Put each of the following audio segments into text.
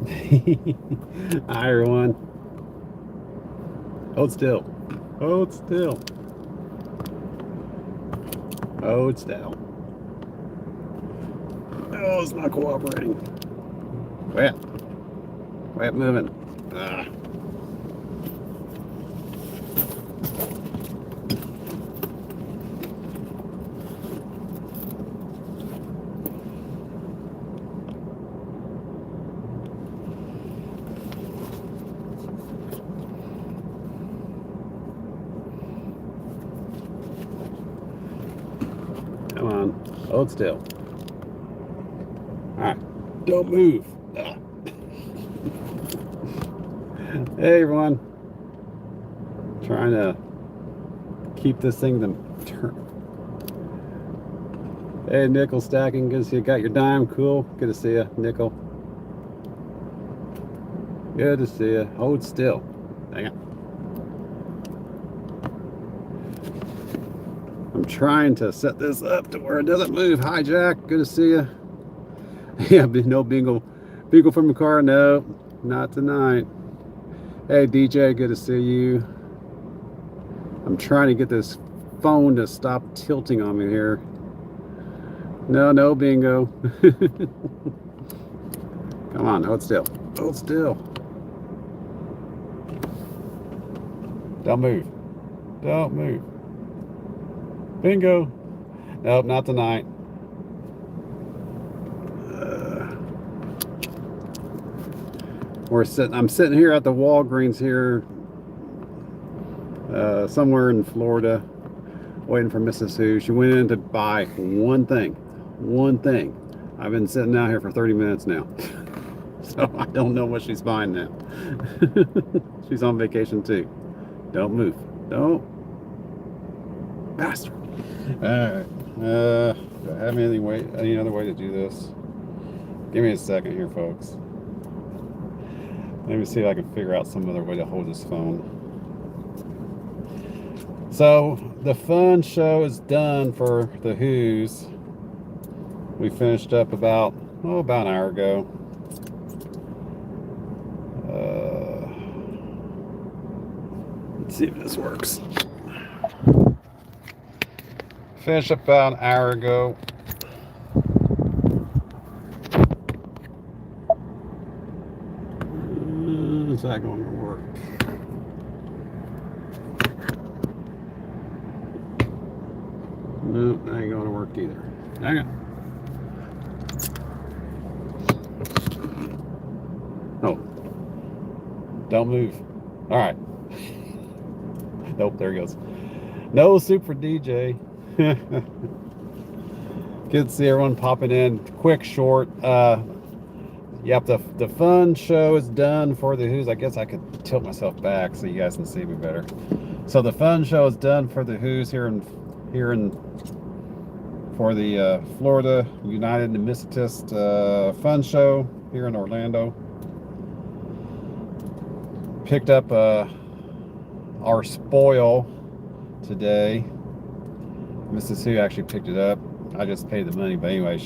Hi everyone. Hold still. Hold still. Hold still. Oh, it's not cooperating. Quit. Quit moving. Ah. Come on. Hold still. Alright. Don't move. Ah. Hey everyone. Trying to keep this thing to turn. Hey, nickel stacking. Good to see you. Got your dime. Cool. Good to see you, nickel. Good to see you. Hold still. Hang on. I'm trying to set this up to where it doesn't move. Hi, Jack. Good to see you. Yeah, no bingo. Bingo from the car. No, not tonight. Hey, DJ. Good to see you. I'm trying to get this phone to stop tilting on me here. No bingo. Come on, hold still. Hold still. Don't move. Don't move. Bingo. Nope, not tonight. I'm sitting here at the Walgreens here, somewhere in Florida, waiting for Mrs. Who. She went in to buy one thing. One thing. I've been sitting out here for 30 minutes now. So I don't know what she's buying now. She's on vacation too. Don't move. Don't. Bastard. Alright. Do I have any other way to do this? Give me a second here, folks. Let me see if I can figure out some other way to hold this phone. So the fun show is done for the Who's. We finished up about an hour ago. Let's see if this works. Finished up about an hour ago. Is that going to work? No, that ain't going to work either. Hang on. Oh. Don't move. All right. Nope, there he goes. No soup for DJ. Good to see everyone popping in. Quick, short. Yep, the fun show is done for the Who's. I guess I could tilt myself back so you guys can see me better. So the fun show is done for the Who's here in for the Florida United Misfits fun show here in Orlando. Picked up our spoil today. Mrs. Who actually picked it up. I just paid the money, but anyway,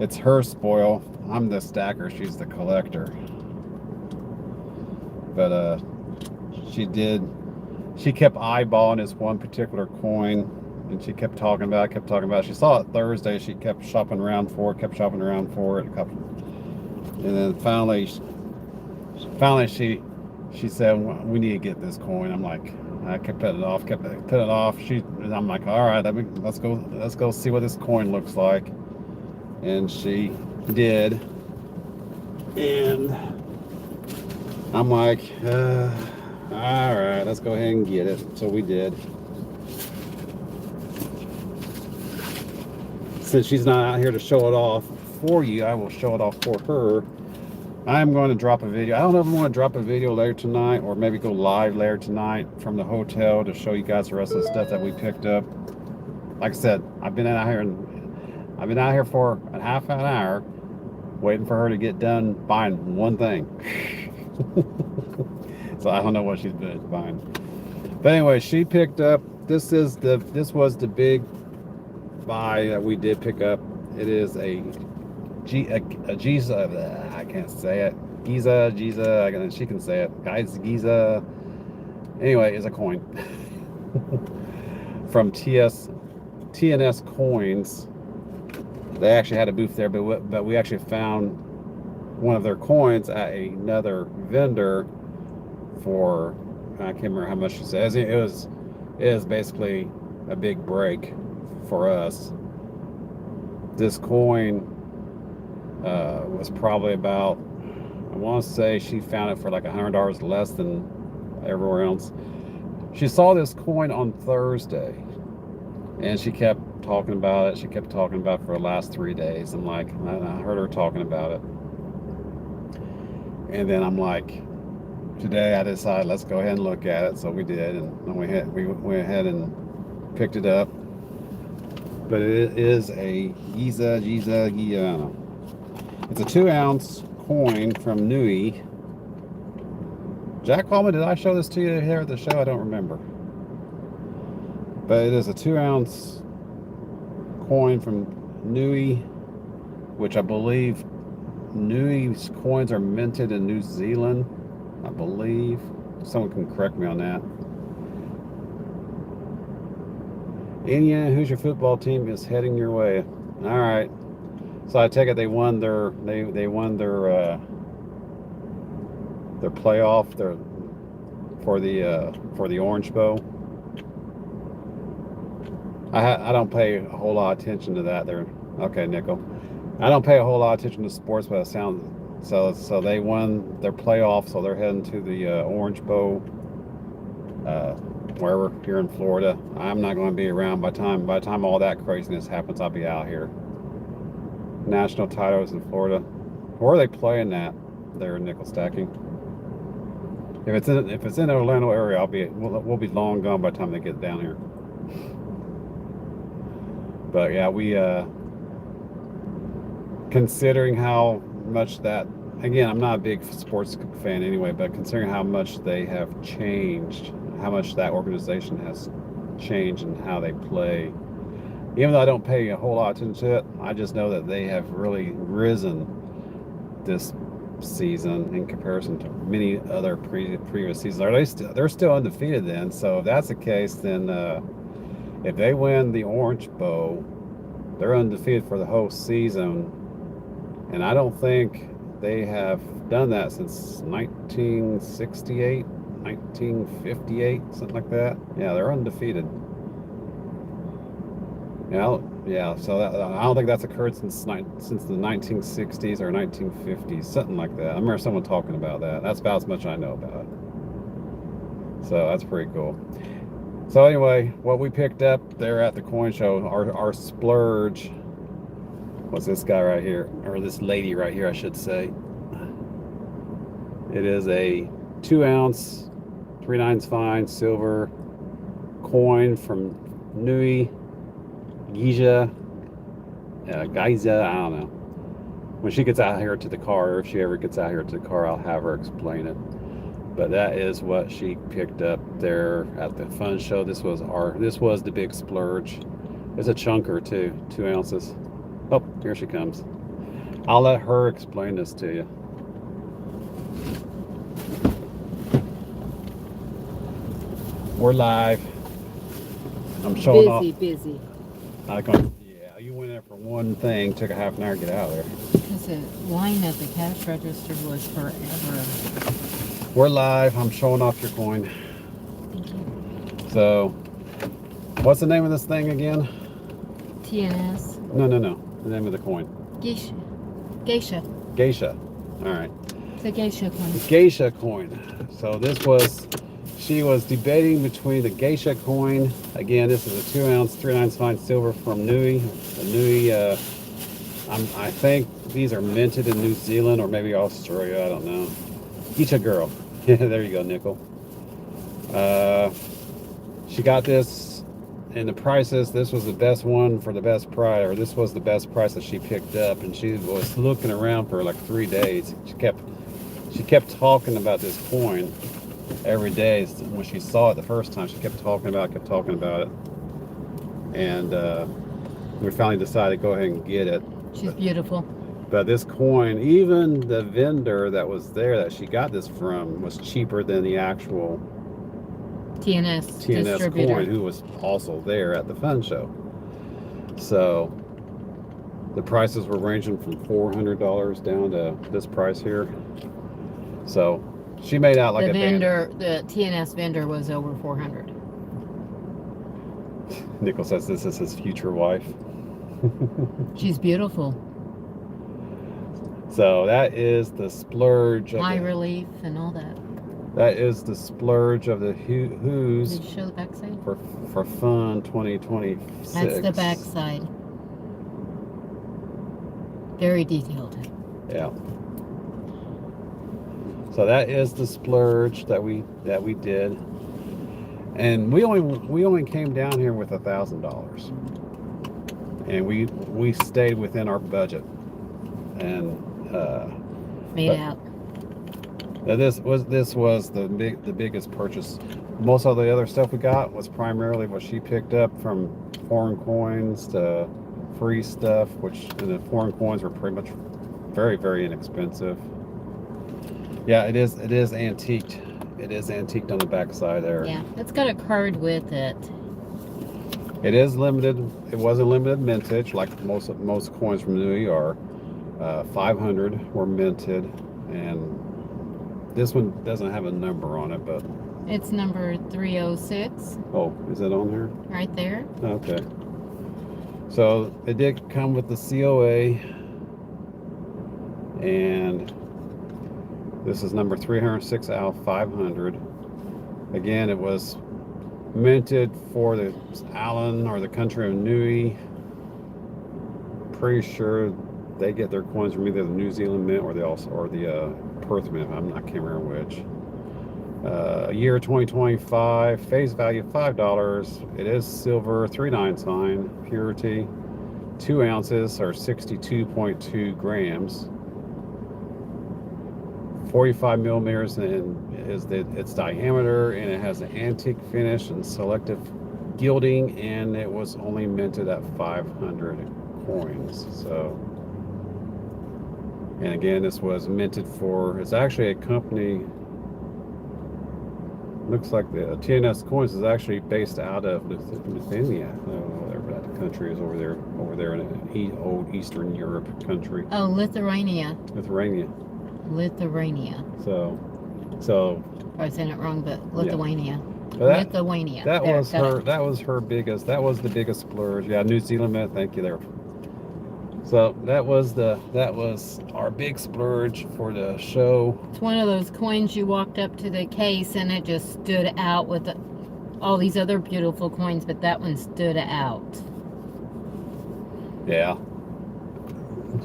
it's her spoil. I'm the stacker, she's the collector. But she kept eyeballing this one particular coin, and she kept talking about it. She saw it Thursday. She kept shopping around for it, and then finally she said, we need to get this coin. I'm like, I kept putting it off. I'm like, all right, let's go see what this coin looks like. And she did, and I'm like, all right, let's go ahead and get it. So we did. Since she's not out here to show it off for you, I will show it off for her. I'm going to drop a video. I don't know if I'm going to drop a video later tonight or maybe go live later tonight from the hotel to show you guys the rest of the stuff that we picked up. Like I said, I've been out here for a half an hour waiting for her to get done buying one thing. So I don't know what she's been buying. But anyway, she picked up, this was the big buy that we did pick up. It is I can't say it. Giza, she can say it. Guys, Giza. Anyway, is a coin from TNS Coins. They actually had a booth there, but we actually found one of their coins at another vendor for, I can't remember how much she says. It is basically a big break for us. This coin was probably about, I want to say she found it for like $100 less than everywhere else. She saw this coin on Thursday and she kept talking about it. She kept talking about it for the last 3 days. I'm like, I heard her talking about it. And then I'm like, today I decided let's go ahead and look at it. So we did, and we went ahead and picked it up. But it is a Giza, I don't know. It's a 2-ounce coin from Nui. Jack Coleman, did I show this to you here at the show? I don't remember. But it is a 2-ounce coin from Nui, which I believe Nui's coins are minted in New Zealand, I believe. Someone can correct me on that. India, who's your football team, is heading your way. All right. So I take it they won their playoff for the Orange Bowl. I don't pay a whole lot of attention to that. Okay, Nickel. I don't pay a whole lot of attention to sports, but it sounds so they won their playoff, so they're heading to the Orange Bowl, wherever here in Florida. I'm not going to be around by the time all that craziness happens. I'll be out here. National titles in Florida. Where are they playing that? They're nickel stacking. If it's in the Orlando area, we'll be long gone by the time they get down here. But yeah, we considering how much that, again, I'm not a big sports fan anyway, but considering how much they have changed, how much that organization has changed and how they play, even though I don't pay a whole lot of attention to it, I just know that they have really risen this season in comparison to many other previous seasons. They're still undefeated then. So if that's the case, then if they win the Orange Bowl, they're undefeated for the whole season. And I don't think they have done that since 1968, 1958, something like that. Yeah, they're undefeated. Yeah. So I don't think that's occurred since the 1960s or 1950s, something like that. I remember someone talking about that. That's about as much I know about it. So that's pretty cool. So anyway, what we picked up there at the coin show, our splurge was this guy right here, or this lady right here, I should say. It is a 2-ounce, 3/9 fine silver coin from Nui. Giza, I don't know. When she gets out here to the car, or if she ever gets out here to the car, I'll have her explain it. But that is what she picked up there at the fun show. This was the big splurge. It's a chunker too, 2 ounces. Oh, here she comes. I'll let her explain this to you. We're live. I'm showing off. Busy. Yeah, you went in for one thing, took a half an hour to get out of there. Because the line at the cash register was forever. We're live. I'm showing off your coin. Thank you. So, what's the name of this thing again? TNS. No. The name of the coin. Geisha. All right. It's a geisha coin. Geisha coin. So she was debating between the geisha coin. Again, this is a 2-ounce, 3/9 fine silver from Nui. The Nui, I think these are minted in New Zealand or maybe Australia. I don't know. Geisha girl. There you go, Nickel. She got this, and the prices, this was the best one for the best price, or this was the best price that she picked up, and she was looking around for like 3 days. She kept talking about this coin every day. When she saw it the first time, she kept talking about it, and we finally decided to go ahead and get it. She's beautiful. But this coin, even the vendor that was there that she got this from, was cheaper than the actual TNS TNS distributor. coin, who was also there at the fun show. So the prices were ranging from $400 down to this price here. So she made out like The a vendor, the TNS vendor was over 400. Nickel says this is his future wife. She's beautiful. So that is the splurge of High relief and all that. that is the splurge of the Who's Did you show the backside? for fun 2026. That's the backside. Very detailed. Yeah. So that is the splurge that we did, and we only came down here with $1,000, and we stayed within our budget, and Made out. this was the biggest purchase. Most of the other stuff we got was primarily what she picked up, from foreign coins to free stuff, and the foreign coins were pretty much very, very inexpensive. Yeah, it is antiqued. It is antiqued on the back side there. Yeah, it's got a card with it. It is limited. It wasn't limited mintage like most coins from Nui are. 500 were minted, and this one doesn't have a number on it, but It's number 306. oh, is it on here? Right there. Okay. So it did come with the COA, and this is number 306 out of 500. Again, it was minted for the island or the country of Nui. Pretty sure they get their coins from either the New Zealand Mint or the Perth Mint. I can't remember which. Year 2025, face value $5. It is silver, 3/9 sign, purity, 2 ounces or 62.2 grams. 45 millimeters is its diameter, and it has an antique finish and selective gilding, and it was only minted at 500 coins. So, and again, this was minted for, it's actually a company, looks like the TNS coins is actually based out of Lithuania, whatever that country is over there in an old Eastern Europe country. Oh, Lithuania. Lithuania. So Probably saying it wrong, but Lithuania. Yeah. Lithuania. That There, was got her. it. That was the biggest splurge. Yeah, New Zealand Mint. Thank you there. So that was our big splurge for the show. It's one of those coins you walked up to the case and it just stood out with all these other beautiful coins, but that one stood out. Yeah.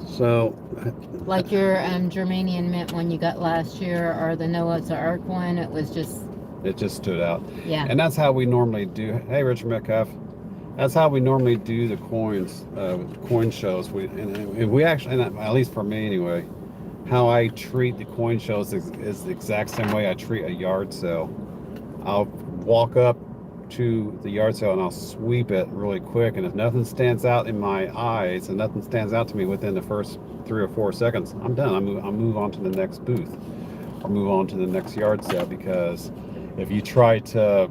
So, like your Germanian Mint one you got last year, or the Noah's Ark one, it just stood out. Yeah. And that's how we normally do. Hey, Richard Metcalf. That's how we normally do the coins, coin shows. We actually, and at least for me anyway, how I treat the coin shows is the exact same way I treat a yard sale. I'll walk up to the yard sale and I'll sweep it really quick, and if nothing stands out in my eyes and nothing stands out to me within the first 3 or 4 seconds, I'm done. I move on to the next booth or move on to the next yard sale, because if you try to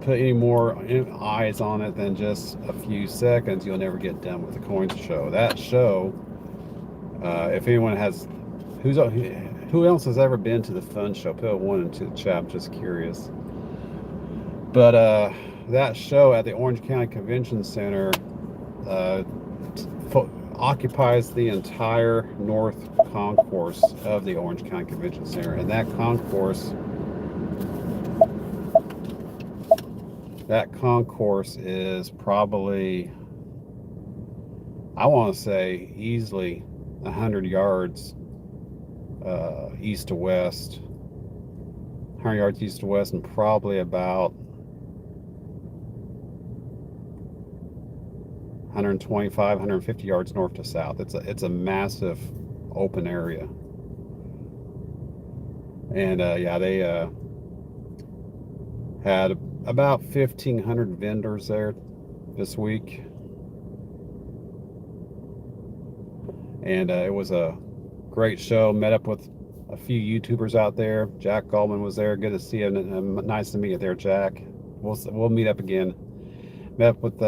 put any more eyes on it than just a few seconds, you'll never get done with the coin show. That show, if anyone has, who else has ever been to the fun show, put a 1 into the chat. I'm just curious. But that show at the Orange County Convention Center occupies the entire north concourse of the Orange County Convention Center, and that concourse is probably, I want to say, easily 100 yards east to west. 100 yards east to west, and probably about 125, 150 yards north to south. It's a massive open area. And yeah, they had about 1,500 vendors there this week. And it was a great show. Met up with a few YouTubers out there. Jack Goldman was there. Good to see you. Nice to meet you there, Jack. We'll meet up again. Met up with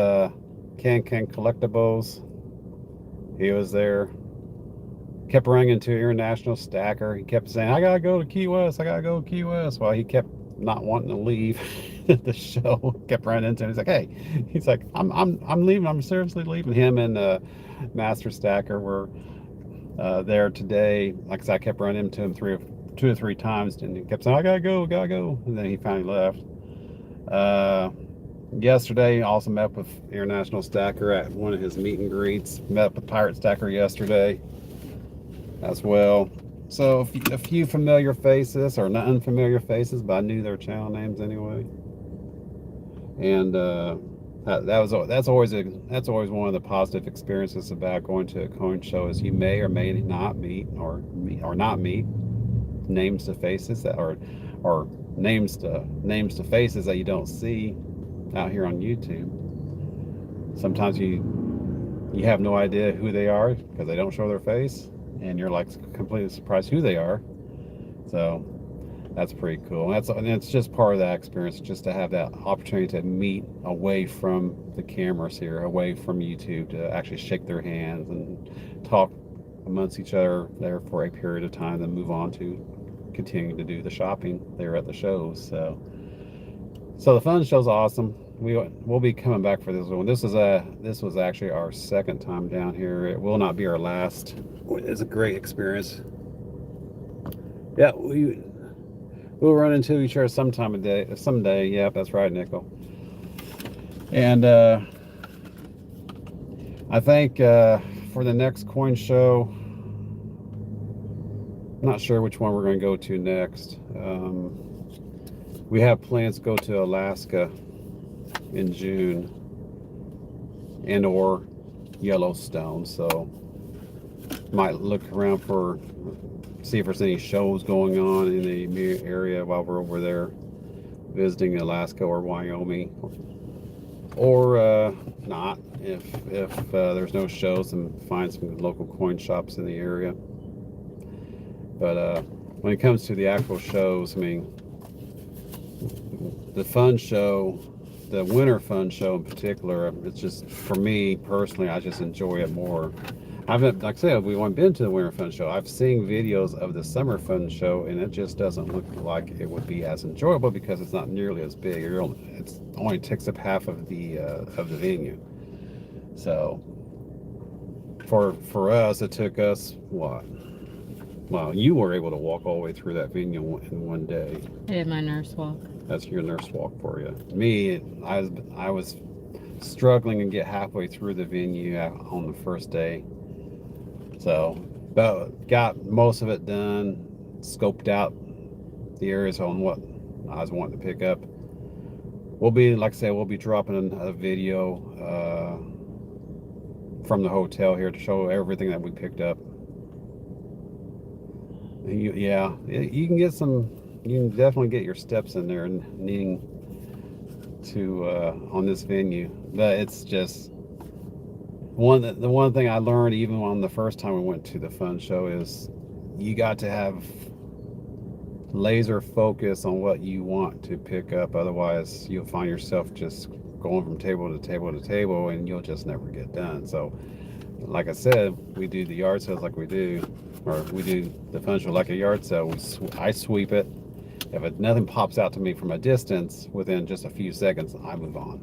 Can Collectibles. He was there. Kept running into International Stacker. He kept saying, I gotta go to Key West. I gotta go to Key West. Well, he kept not wanting to leave the show. Kept running into him. He's like, hey, he's like, I'm leaving. I'm seriously leaving. Him and Master Stacker were there today. Like I said, I kept running into him two or three times, and he kept saying, I gotta go. And then he finally left. Yesterday, also met up with International Stacker at one of his meet and greets. Met up with Pirate Stacker yesterday as well. So a few familiar faces, or not unfamiliar faces, but I knew their channel names anyway. And that's always one of the positive experiences about going to a coin show, is you may or may not meet or not meet names to faces that or names to faces that you don't see out here on YouTube. Sometimes you have no idea who they are because they don't show their face, and you're like completely surprised who they are. So that's pretty cool. And it's just part of that experience, just to have that opportunity to meet away from the cameras here, away from YouTube, to actually shake their hands and talk amongst each other there for a period of time, then move on to continuing to do the shopping there at the shows. So the fun show's awesome. We'll be coming back for this one. This was actually our second time down here. It will not be our last. It's a great experience. Yeah, we'll run into each other someday. Yeah, that's right, Nickel. And I think for the next coin show, I'm not sure which one we're going to go to next. We have plans to go to Alaska in June and or Yellowstone, so might look around see if there's any shows going on in the immediate area while we're over there visiting Alaska or Wyoming, or not, if there's no shows, and find some local coin shops in the area. But when it comes to the actual shows, I mean, the fun show, the winter fun show in particular, it's just, for me personally, I just enjoy it more. Like I said, we haven't been to the winter fun show. I've seen videos of the summer fun show, and it just doesn't look like it would be as enjoyable because it's not nearly as big. It only takes up half of the venue. So for us, it took us what? Well, you were able to walk all the way through that venue in one day. I did my nurse walk. That's your nurse walk for you. Me, I was struggling to get halfway through the venue on the first day. So, but got most of it done, scoped out the areas on what I was wanting to pick up. We'll be, like I said, we'll be dropping a video from the hotel here to show everything that we picked up. Yeah, you can definitely get your steps in there and needing to on this venue. But it's just the one thing I learned even on the first time we went to the fun show is you got to have laser focus on what you want to pick up. Otherwise you'll find yourself just going from table to table to table, and you'll just never get done. So like I said, we do the yard sales like we do, or we do the fun show like a yard sale. I sweep it. If nothing pops out to me from a distance within just a few seconds, I move on,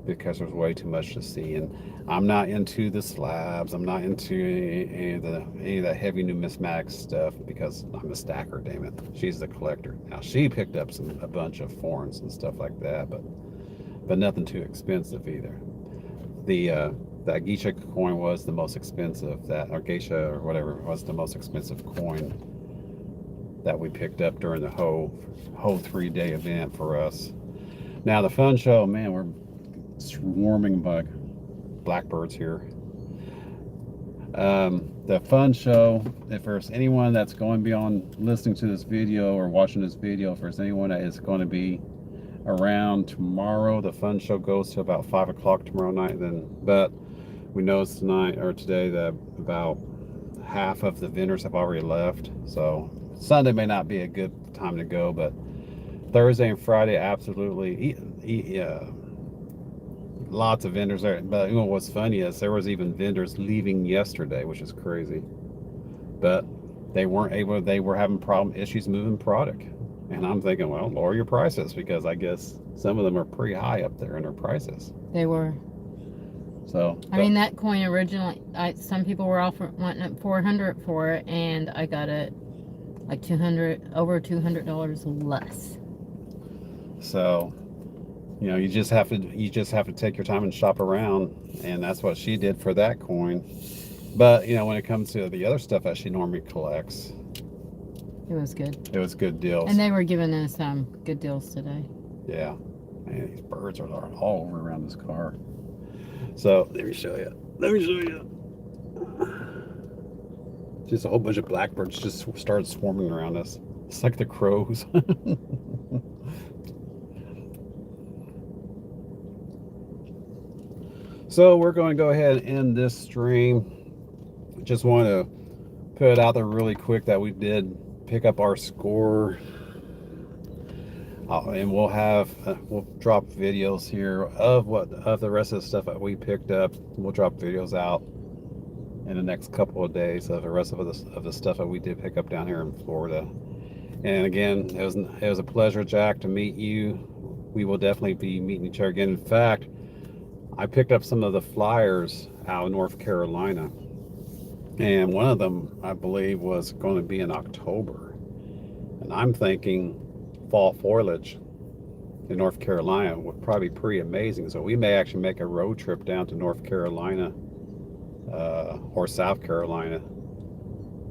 because there's way too much to see. And I'm not into the slabs. I'm not into any of the heavy numismatic stuff, because I'm a stacker, damn it. She's the collector. Now she picked up a bunch of foreigns and stuff like that, but nothing too expensive either. That geisha coin was the most expensive, or geisha or whatever was the most expensive coin that we picked up during the whole 3-day event for us. Now the fun show, man, we're swarming by blackbirds here. The fun show, if there's anyone that's going to be listening to this video or watching this video, if there's anyone that is going to be around tomorrow, the fun show goes to about 5 o'clock tomorrow night. But we know it's tonight or today that about half of the vendors have already left. So Sunday may not be a good time to go, but Thursday and Friday, absolutely. Lots of vendors there. But you know what's funny is there was even vendors leaving yesterday, which is crazy. But they weren't able. They were having issues moving product, and I'm thinking, well, lower your prices, because I guess some of them are pretty high up there in their prices. They were. So I mean, that coin originally, some people were wanting $400 for it, and I got it like over $200 less. So, you know, you just have to take your time and shop around, and that's what she did for that coin. But you know, when it comes to the other stuff that she normally collects, it was good. It was good deals. And they were giving us good deals today. Yeah. Man, these birds are all over around this car. So let me show you. Just a whole bunch of blackbirds just started swarming around us. It's like the crows. So we're going to go ahead and end this stream. Just want to put it out there really quick that we did pick up our score. And we'll drop videos here of the rest of the stuff that we picked up. We'll drop videos out in the next couple of days of the rest of the stuff that we did pick up down here in Florida. And again, it was a pleasure, Jack, to meet you. We will definitely be meeting each other again. In fact, I picked up some of the flyers out of North Carolina, and one of them, I believe, was going to be in October. And I'm thinking fall foliage in North Carolina would probably be pretty amazing. So we may actually make a road trip down to North Carolina or South Carolina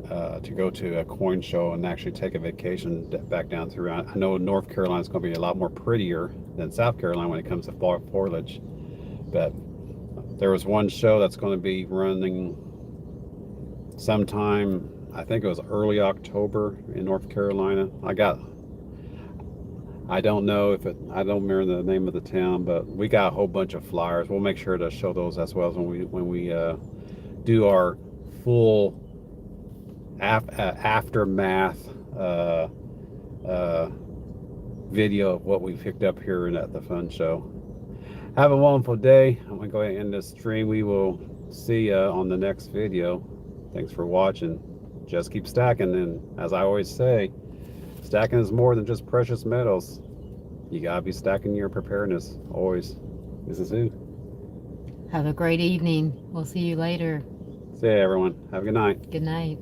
to go to a coin show and actually take a vacation back down through. I know North Carolina is going to be a lot more prettier than South Carolina when it comes to fall foliage. But there was one show that's going to be running sometime, I think it was early October in North Carolina. I don't know I don't remember the name of the town, but we got a whole bunch of flyers. We'll make sure to show those as well as when we do our full aftermath video of what we picked up here at the fun show. Have a wonderful day. I'm going to go ahead and end this stream. We will see you on the next video. Thanks for watching. Just keep stacking. And as I always say, stacking is more than just precious metals. You got to be stacking your preparedness. Always. This is it. Have a great evening. We'll see you later. See you, everyone. Have a good night. Good night.